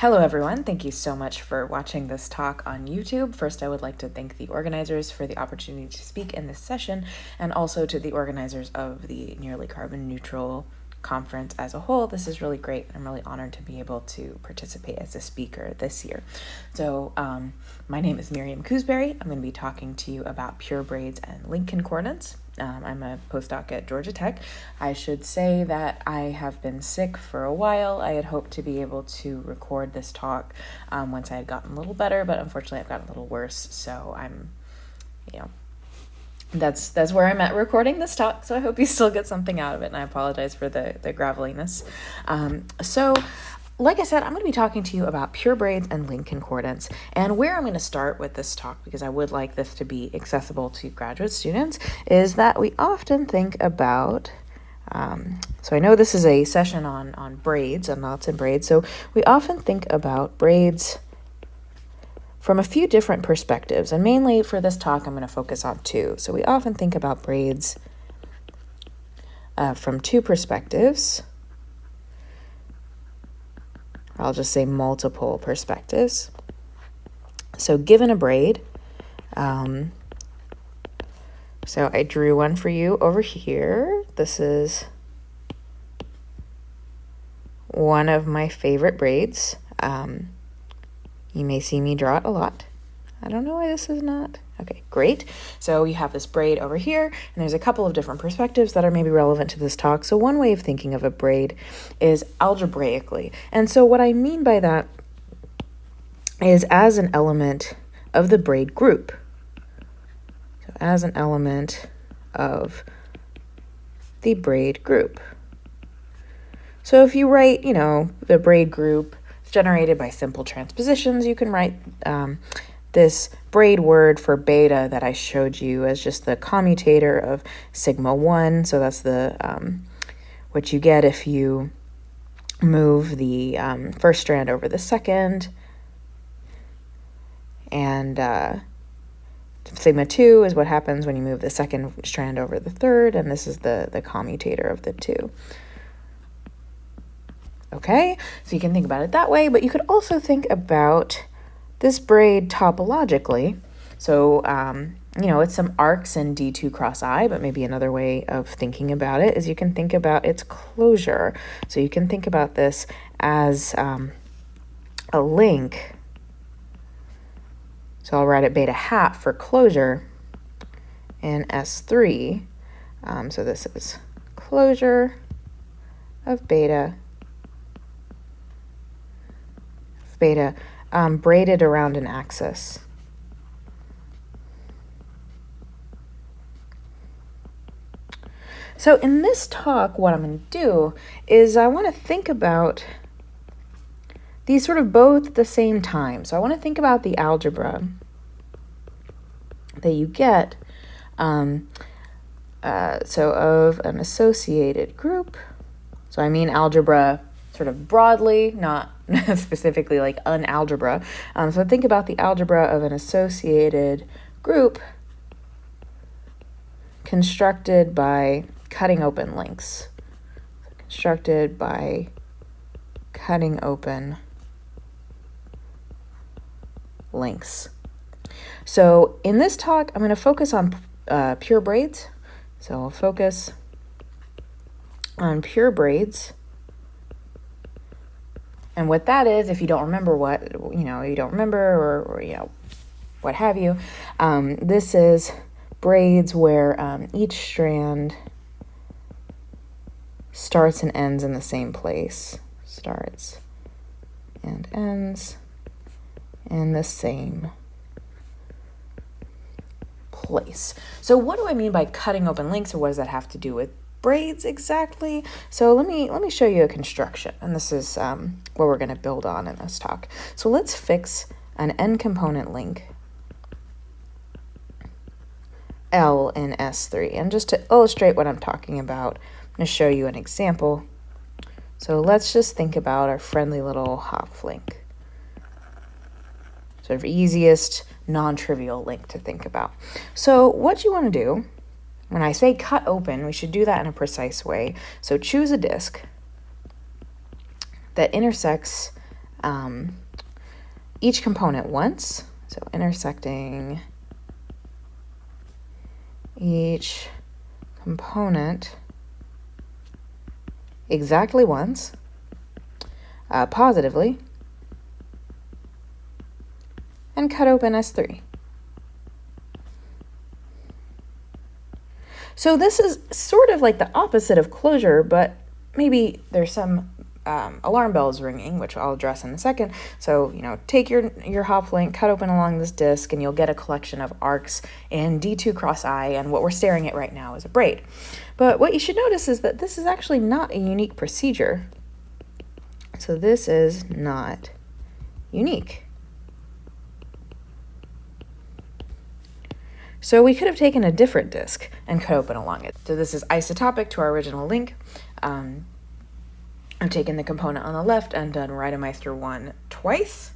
Hello everyone, thank you so much for watching this talk on YouTube. First, I would like to thank the organizers for the opportunity to speak in this session, and also to the organizers of the Nearly Carbon Neutral conference as a whole. This is really great. I'm really honored to be able to participate as a speaker this year. So my name is Miriam Kuzbary. I'm going to be talking to you about pure braids and link concordance. I'm a postdoc at Georgia Tech. I should say that I have been sick for a while. I had hoped to be able to record this talk once I had gotten a little better, but unfortunately I've gotten a little worse. So I'm, that's where I'm at recording this talk. So I hope you still get something out of it, and I apologize for the graveliness. So like I said, I'm going to be talking to you about pure braids and link concordance. And where I'm going to start with this talk, because I would like this to be accessible to graduate students, is that we often think about, so I know this is a session on braids and knots and braids, so we often think about braids from a few different perspectives. And mainly for this talk, I'm going to focus on two. So we often think about braids from two perspectives. I'll just say multiple perspectives. So given a braid, so I drew one for you over here. This is one of my favorite braids. You may see me draw it a lot. I don't know why this is not. Okay, great. So you have this braid over here, and there's a couple of different perspectives that are maybe relevant to this talk. So one way of thinking of a braid is algebraically. And so what I mean by that is as an element of the braid group. So as an element of the braid group. So if you write, the braid group is generated by simple transpositions, you can write this braid word for beta that I showed you as just the commutator of sigma 1. So that's the what you get if you move the first strand over the second. And sigma 2 is what happens when you move the second strand over the third. And this is the commutator of the two. Okay, so you can think about it that way, but you could also think about this braid topologically. So, it's some arcs in D2 cross I, but maybe another way of thinking about it is you can think about its closure. So you can think about this as a link. So I'll write it beta hat for closure in S3. So this is closure of beta braided around an axis. So in this talk, what I'm going to do is I want to think about these sort of both at the same time. So I want to think about the algebra that you get, so of an associated group. So I mean algebra sort of broadly, not specifically like an algebra. So think about the algebra of an associated group constructed by cutting open links. Constructed by cutting open links. So in this talk, I'm going to focus on pure braids. So I'll focus on pure braids. And what that is, if you don't remember or what have you, this is braids where each strand starts and ends in the same place. Starts and ends in the same place. So what do I mean by cutting open links, or what does that have to do with braids exactly? So let me show you a construction, and this is what we're going to build on in this talk. So let's fix an n component link L in S3, and just to illustrate what I'm talking about, I'm going to show you an example. So let's just think about our friendly little hop link, sort of easiest non-trivial link to think about. So what you want to do, when I say cut open, we should do that in a precise way. So choose a disk that intersects each component once. So intersecting each component exactly once, positively, and cut open S3. So this is sort of like the opposite of closure, but maybe there's some alarm bells ringing, which I'll address in a second. So, take your hop link, cut open along this disc, and you'll get a collection of arcs in D2 cross I, and what we're staring at right now is a braid. But what you should notice is that this is actually not a unique procedure. So this is not unique. So we could have taken a different disc and cut open along it. So this is isotopic to our original link. I've taken the component on the left and done Reidemeister 1 twice,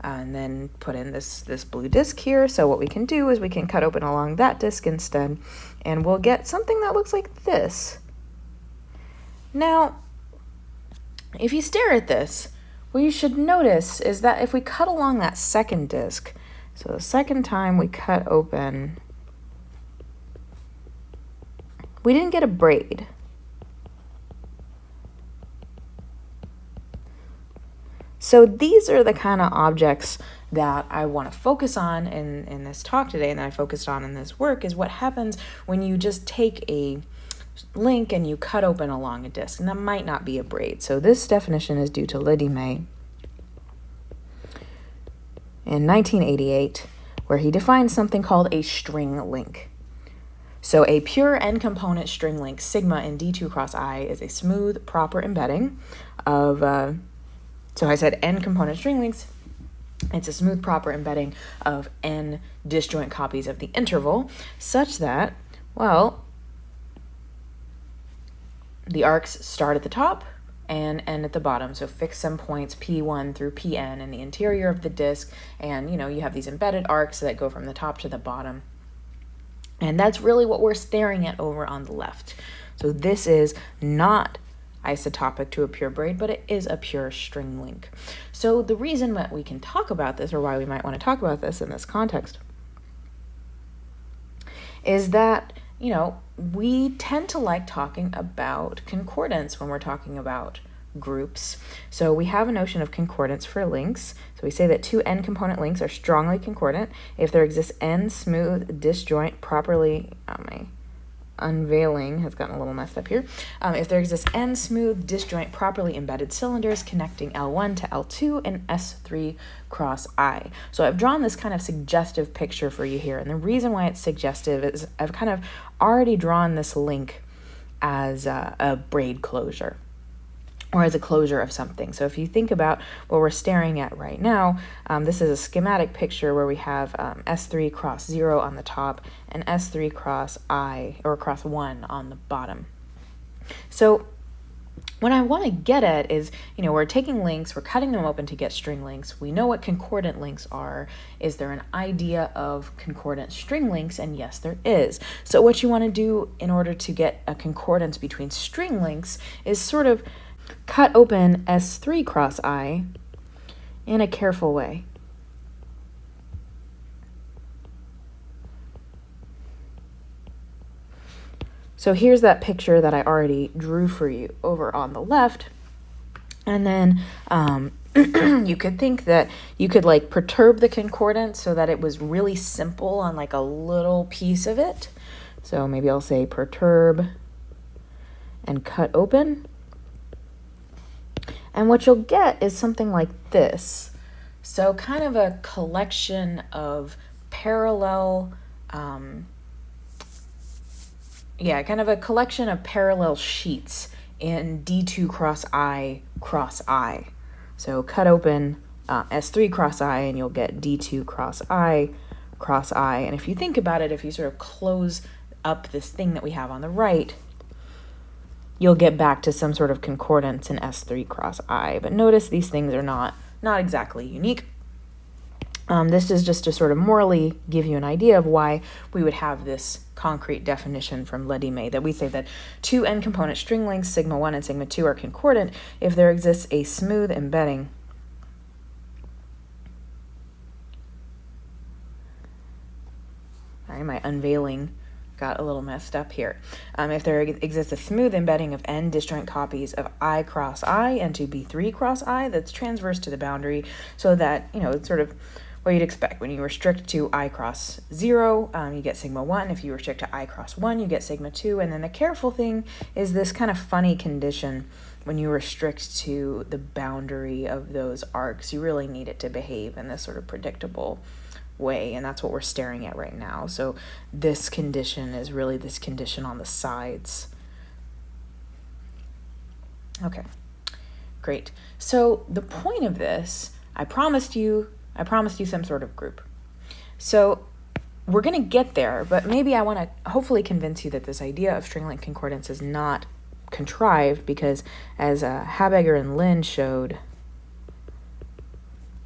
and then put in this blue disc here. So what we can do is we can cut open along that disc instead, and we'll get something that looks like this. Now, if you stare at this, what you should notice is that if we cut along that second disc, so the second time we cut open, we didn't get a braid. So these are the kind of objects that I want to focus on in this talk today, and that I focused on in this work, is what happens when you just take a link and you cut open along a disc, and that might not be a braid. So this definition is due to Dimet in 1988, where he defined something called a string link. So a pure n-component string link, sigma in D2 cross I, is a smooth, proper embedding of, so I said n-component string links. It's a smooth, proper embedding of n disjoint copies of the interval, such that, well, the arcs start at the top and end at the bottom. So fix some points P1 through Pn in the interior of the disk, and you have these embedded arcs that go from the top to the bottom. And that's really what we're staring at over on the left. So this is not isotopic to a pure braid, but it is a pure string link. So the reason that we can talk about this, or why we might want to talk about this in this context, is that, we tend to like talking about concordance when we're talking about groups. So we have a notion of concordance for links. So we say that two n-component links are strongly concordant if there exists n smooth, disjoint, properly, my unveiling has gotten a little messed up here. If there exists n smooth, disjoint, properly embedded cylinders connecting L1 to L2 and S3 cross I. So I've drawn this kind of suggestive picture for you here, and the reason why it's suggestive is I've kind of already drawn this link as a braid closure, or as a closure of something. So if you think about what we're staring at right now, this is a schematic picture where we have S3 cross 0 on the top and S3 cross I, or cross 1 on the bottom. So what I want to get at is, we're taking links, we're cutting them open to get string links. We know what concordant links are. Is there an idea of concordant string links? And yes, there is. So what you want to do in order to get a concordance between string links is sort of cut open S3 cross I in a careful way. So here's that picture that I already drew for you over on the left. And then you could think that you could perturb the concordance so that it was really simple on a little piece of it. So maybe I'll say perturb and cut open. And what you'll get is something like this. So kind of a collection of parallel, sheets in D2 cross I. So cut open S3 cross I, and you'll get D2 cross I. And if you think about it, if you sort of close up this thing that we have on the right, you'll get back to some sort of concordance in S3 cross I. But notice these things are not exactly unique. This is just to sort of morally give you an idea of why we would have this concrete definition from Dimet, that we say that two n-component string links, sigma 1 and sigma 2, are concordant if there exists a smooth embedding sorry, my unveiling got a little messed up here. If there exists a smooth embedding of n disjoint copies of I cross I into B3 cross I that's transverse to the boundary, so that, it's sort of what you'd expect. When you restrict to I cross 0, you get sigma 1. If you restrict to I cross 1, you get sigma 2. And then the careful thing is this kind of funny condition. When you restrict to the boundary of those arcs, you really need it to behave in this sort of predictable way, and that's what we're staring at right now. So this condition is really this condition on the sides. Okay, great. So the point of this, I promised you some sort of group. So we're going to get there, but maybe I want to hopefully convince you that this idea of string length concordance is not contrived, because as Habegger and Lin showed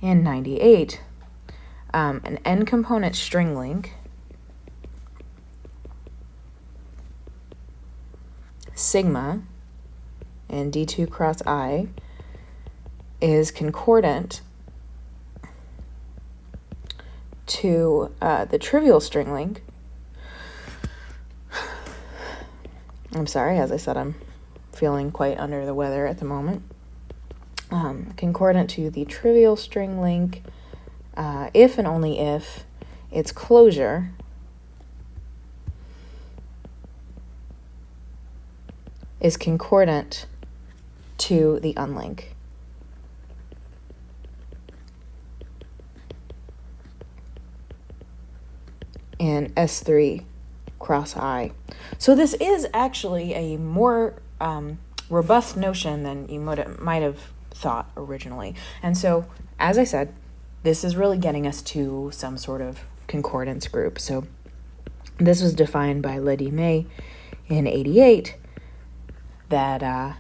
in 98, an n-component string link sigma and D2 cross I is concordant to the trivial string link. I'm sorry, as I said, I'm feeling quite under the weather at the moment. Concordant to the trivial string link if and only if its closure is concordant to the unlink. And S3 cross I. So this is actually a more robust notion than you might have thought originally. And so, as I said, this is really getting us to some sort of concordance group. So this was defined by Dimet in 88, that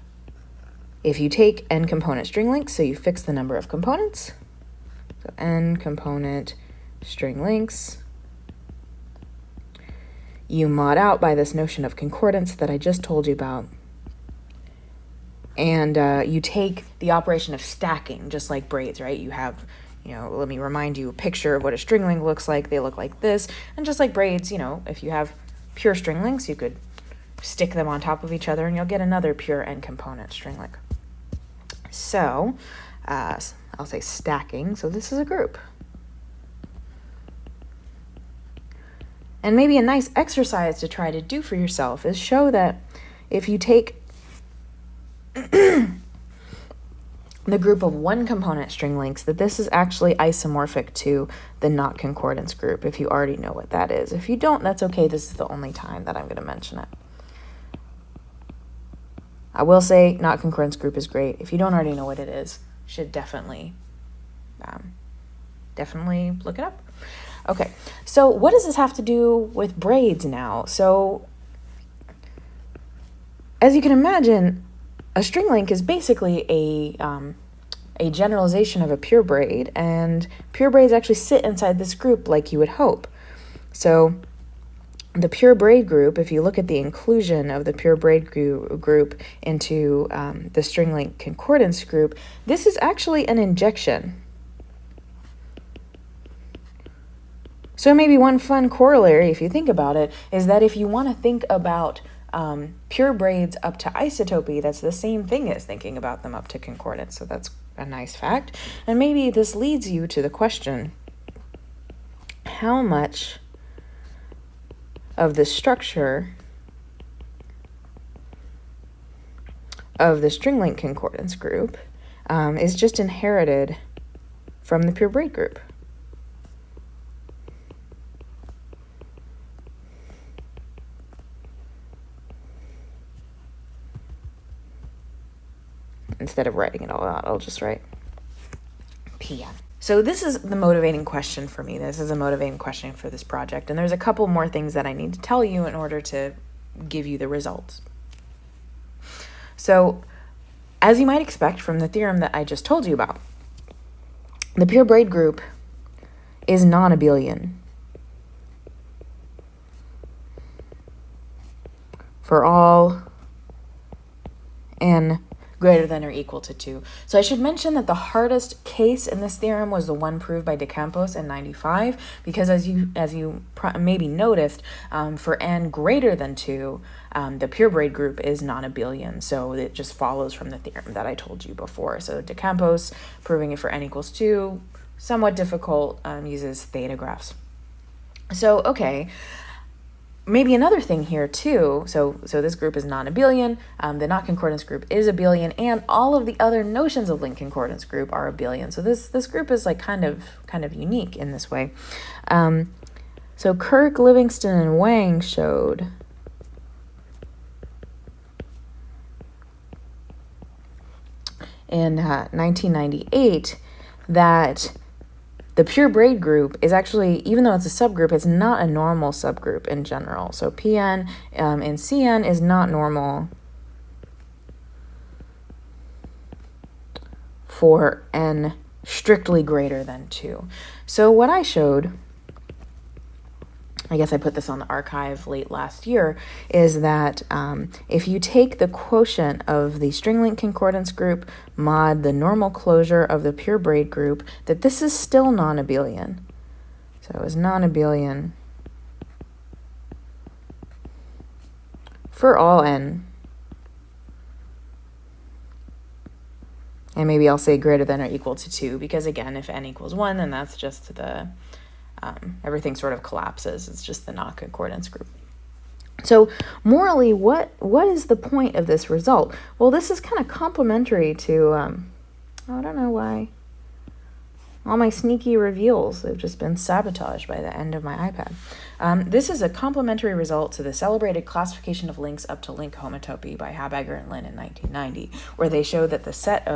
if you take n component string links, so you fix the number of components, so n component string links, you mod out by this notion of concordance that I just told you about, and you take the operation of stacking, just like braids, right? You have, let me remind you, a picture of what a string link looks like. They look like this, and just like braids, if you have pure string links, you could stick them on top of each other, and you'll get another pure n-component string link. So, I'll say stacking, so this is a group. And maybe a nice exercise to try to do for yourself is show that if you take the group of one component string links, that this is actually isomorphic to the not concordance group, if you already know what that is. If you don't, that's okay. This is the only time that I'm going to mention it. I will say not concordance group is great. If you don't already know what it is, you should definitely look it up. Okay, so what does this have to do with braids now? So, as you can imagine, a string link is basically a generalization of a pure braid, and pure braids actually sit inside this group like you would hope. So, the pure braid group, if you look at the inclusion of the pure braid group into the string link concordance group, this is actually an injection. So maybe one fun corollary, if you think about it, is that if you want to think about pure braids up to isotopy, that's the same thing as thinking about them up to concordance. So that's a nice fact. And maybe this leads you to the question, how much of the structure of the string link concordance group is just inherited from the pure braid group? Instead of writing it all out, I'll just write PM. So this is the motivating question for me. This is a motivating question for this project. And there's a couple more things that I need to tell you in order to give you the results. So, as you might expect from the theorem that I just told you about, the pure braid group is non-abelian for all n greater than or equal to 2. So I should mention that the hardest case in this theorem was the one proved by De Campos in 95, because as you maybe noticed, for n greater than 2, the pure braid group is non-abelian, so it just follows from the theorem that I told you before. So De Campos, proving it for n equals 2, somewhat difficult, uses theta graphs. So, okay, maybe another thing here too, so this group is non-abelian, the not concordance group is abelian, and all of the other notions of link concordance group are abelian. So this group is like kind of unique in this way. So Kirk, Livingston, and Wang showed in 1998 that the pure braid group is actually, even though it's a subgroup, it's not a normal subgroup in general. So Pn and Cn is not normal for n strictly greater than 2. So what I showed, I guess I put this on the archive late last year, is that if you take the quotient of the string link concordance group mod the normal closure of the pure braid group, that this is still non-abelian. So it was non-abelian for all n. And maybe I'll say greater than or equal to 2, because again, if n equals 1, then that's just the everything sort of collapses. It's just the not concordance group. So morally, what is the point of this result? Well, this is kind of complementary to, I don't know why. All my sneaky reveals have just been sabotaged by the end of my iPad. This is a complementary result to the celebrated classification of links up to link homotopy by Habegger and Lin in 1990, where they showed that the set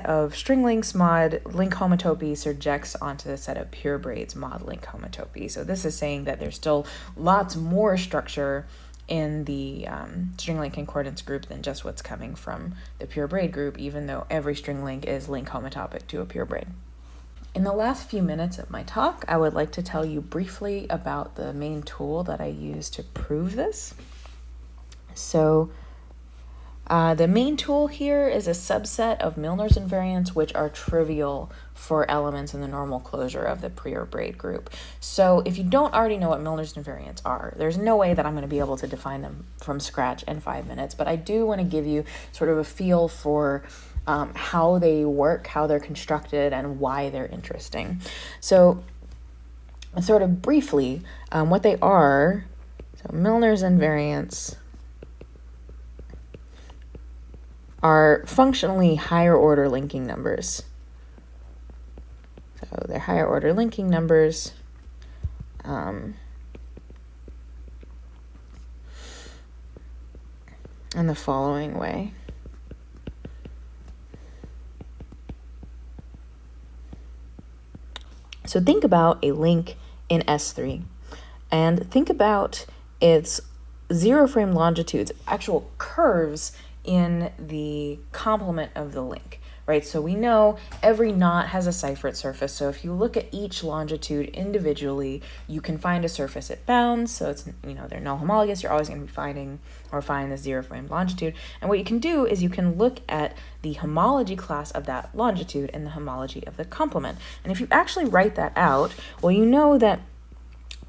of string links mod link homotopy surjects onto the set of pure braids mod link homotopy. So this is saying that there's still lots more structure in the string link concordance group than just what's coming from the pure braid group, even though every string link is link homotopic to a pure braid. In the last few minutes of my talk, I would like to tell you briefly about the main tool that I use to prove this. So the main tool here is a subset of Milnor's invariants, which are trivial for elements in the normal closure of the pure braid group. So if you don't already know what Milnor's invariants are, there's no way that I'm going to be able to define them from scratch in 5 minutes, but I do want to give you sort of a feel for how they work, how they're constructed, and why they're interesting. So sort of briefly, what they are, so Milnor's invariants are functionally higher order linking numbers. So they're higher order linking numbers. In the following way. So think about a link in S3 and think about its zero frame longitudes, actual curves in the complement of the link, right? So we know every knot has a Seifert surface. So if you look at each longitude individually, you can find a surface it bounds. So it's, they're null homologous. You're always going to be finding or find the zero frame longitude. And what you can do is you can look at the homology class of that longitude and the homology of the complement. And if you actually write that out, well, you know that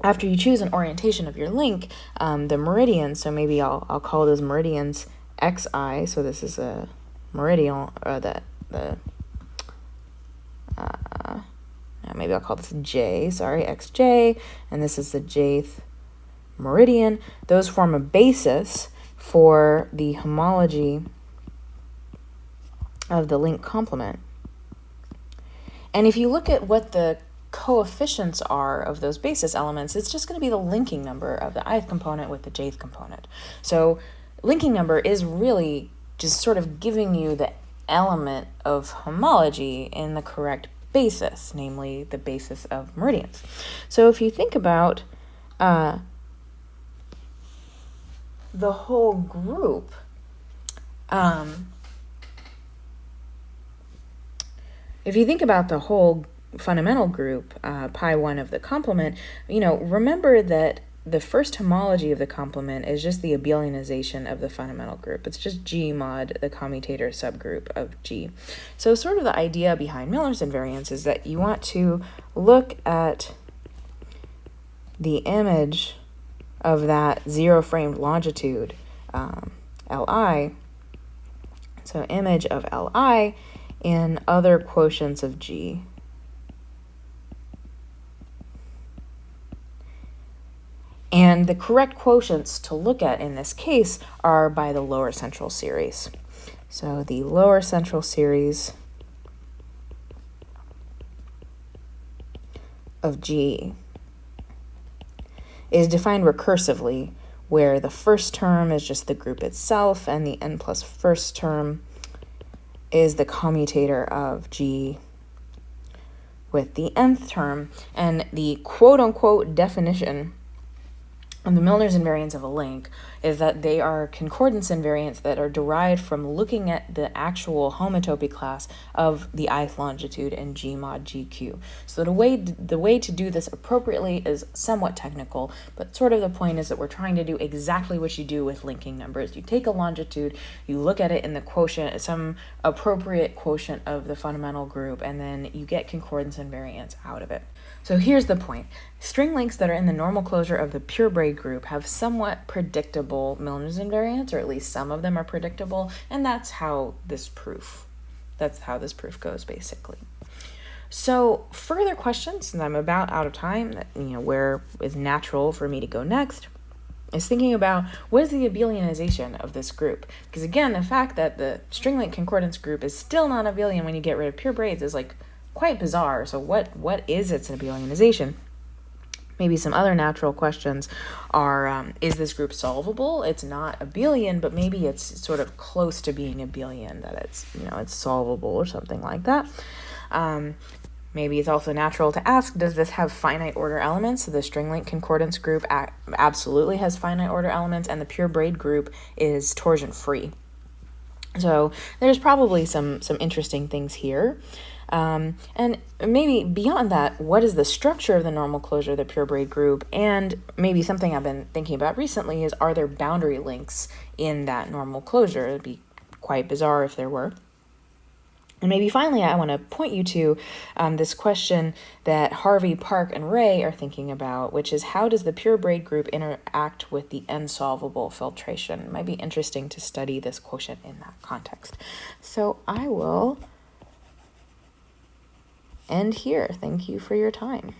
after you choose an orientation of your link, the meridians, so maybe I'll call those meridians xi, so this is a meridian, or maybe I'll call this j, xj, and this is the jth meridian. Those form a basis for the homology of the link complement. And if you look at what the coefficients are of those basis elements, it's just going to be the linking number of the ith component with the jth component. So linking number is really just sort of giving you the element of homology in the correct basis, namely the basis of meridians. So if you think about the whole group, if you think about the whole fundamental group, pi 1 of the complement, remember that the first homology of the complement is just the abelianization of the fundamental group. It's just G mod the commutator subgroup of G. So sort of the idea behind Miller's invariance is that you want to look at the image of that zero-framed longitude, Li, so image of Li in other quotients of G. And the correct quotients to look at in this case are by the lower central series. So the lower central series of G is defined recursively, where the first term is just the group itself and the n plus first term is the commutator of G with the nth term. And the quote-unquote definition of the Milner's invariance of a link is that they are concordance invariants that are derived from looking at the actual homotopy class of the ith longitude in G mod GQ. So the way to do this appropriately is somewhat technical, but sort of the point is that we're trying to do exactly what you do with linking numbers. You take a longitude, you look at it in the quotient, some appropriate quotient of the fundamental group, and then you get concordance invariance out of it. So here's the point. String links that are in the normal closure of the pure braid group have somewhat predictable Milner's invariance, or at least some of them are predictable, and that's how this proof goes, basically. So further questions, and I'm about out of time, where is natural for me to go next, is thinking about what is the abelianization of this group? Because again, the fact that the string link concordance group is still non-abelian when you get rid of pure braids is like quite bizarre. So what is its abelianization? Maybe some other natural questions are, is this group solvable? It's not abelian, but maybe it's sort of close to being abelian, that it's solvable or something like that. Maybe it's also natural to ask, does this have finite order elements? So the string link concordance group absolutely has finite order elements, and the pure braid group is torsion free. So there's probably some interesting things here. And maybe beyond that, what is the structure of the normal closure of the pure braid group? And maybe something I've been thinking about recently is, are there boundary links in that normal closure? It'd be quite bizarre if there were. And maybe finally, I want to point you to this question that Harvey, Park, and Ray are thinking about, which is, how does the pure braid group interact with the n-solvable filtration? It might be interesting to study this quotient in that context. So I will end here. Thank you for your time.